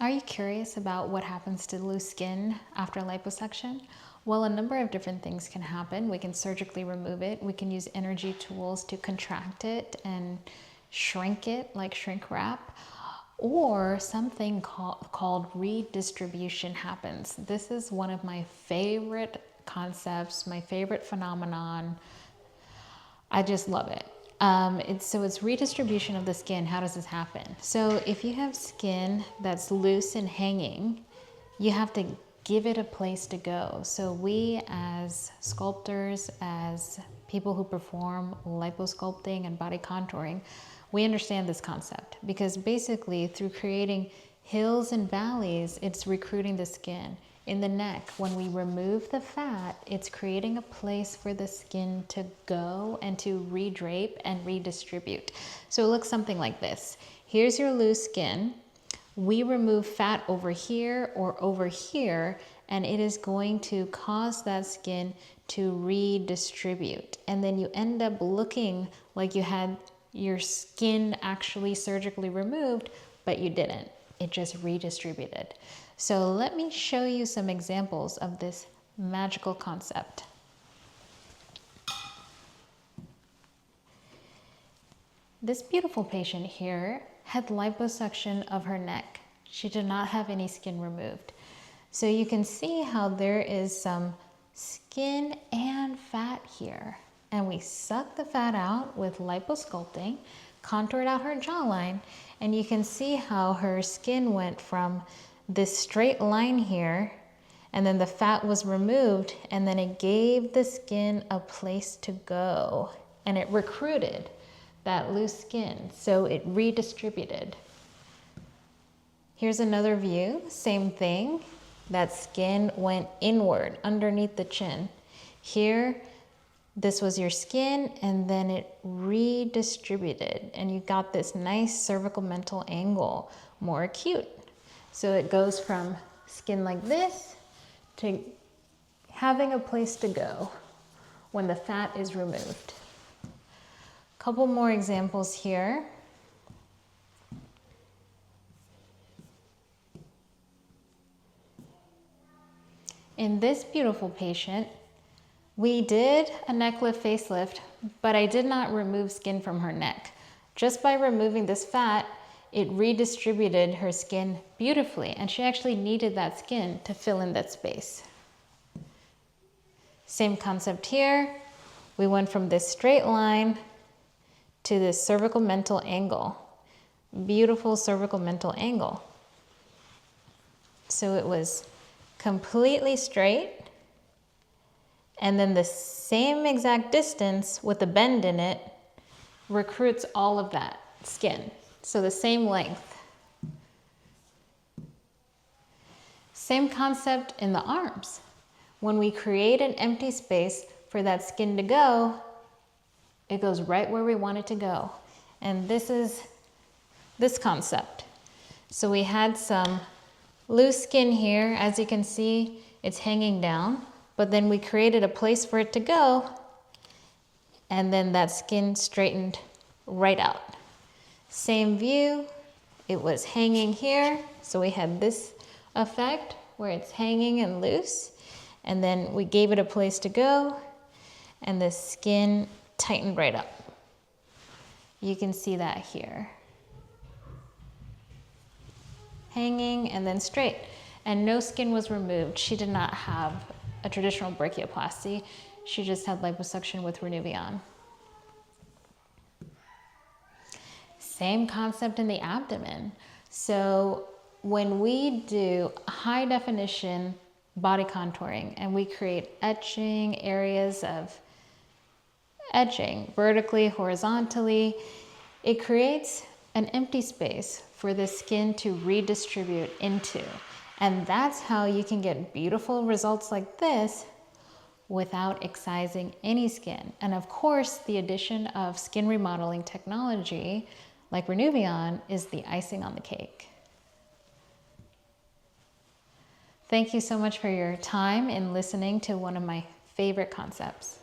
Are you curious about what happens to loose skin after liposuction? Well, a number of different things can happen. We can surgically remove it. We can use energy tools to contract it and shrink it, like shrink wrap. Or something called redistribution happens. This is one of my favorite concepts, my favorite phenomenon. I just love it. It's redistribution of the skin. How does this happen? So if you have skin that's loose and hanging, you have to give it a place to go. So we as sculptors, as people who perform liposculpting and body contouring, we understand this concept because basically through creating hills and valleys, it's recruiting the skin. In the neck, when we remove the fat, it's creating a place for the skin to go and to redrape and redistribute. So it looks something like this. Here's your loose skin. We remove fat over here or over here, and it is going to cause that skin to redistribute. And then you end up looking like you had your skin actually surgically removed, but you didn't. It just redistributed. So let me show you some examples of this magical concept. This beautiful patient here had liposuction of her neck. She did not have any skin removed. So you can see how there is some skin and fat here. And we sucked the fat out with liposculpting, contoured out her jawline, and you can see how her skin went from this straight line here, and then the fat was removed, and then it gave the skin a place to go, and it recruited that loose skin, so it redistributed. Here's another view, same thing. That skin went inward underneath the chin. Here, this was your skin, and then it redistributed, and you got this nice cervical mental angle, more acute. So it goes from skin like this to having a place to go when the fat is removed. Couple more examples here. In this beautiful patient, we did a neck lift facelift, but I did not remove skin from her neck. Just by removing this fat, it redistributed her skin beautifully, and she actually needed that skin to fill in that space. Same concept here. We went from this straight line to this cervical mental angle. Beautiful cervical mental angle. So it was completely straight, and then the same exact distance with the bend in it recruits all of that skin. So the same length. Same concept in the arms. When we create an empty space for that skin to go, it goes right where we want it to go. And this is this concept. So we had some loose skin here. As you can see, it's hanging down, but then we created a place for it to go, and then that skin straightened right out. Same view, it was hanging here, so we had this effect where it's hanging and loose, and then we gave it a place to go, and the skin tightened right up. You can see that here. Hanging and then straight, and no skin was removed. She did not have a traditional brachioplasty. She just had liposuction with Renuvion. Same concept in the abdomen. So when we do high definition body contouring and we create etching, areas of etching vertically, horizontally, it creates an empty space for the skin to redistribute into. And that's how you can get beautiful results like this without excising any skin. And of course, the addition of skin remodeling technology like Renuvion is the icing on the cake. Thank you so much for your time in listening to one of my favorite concepts.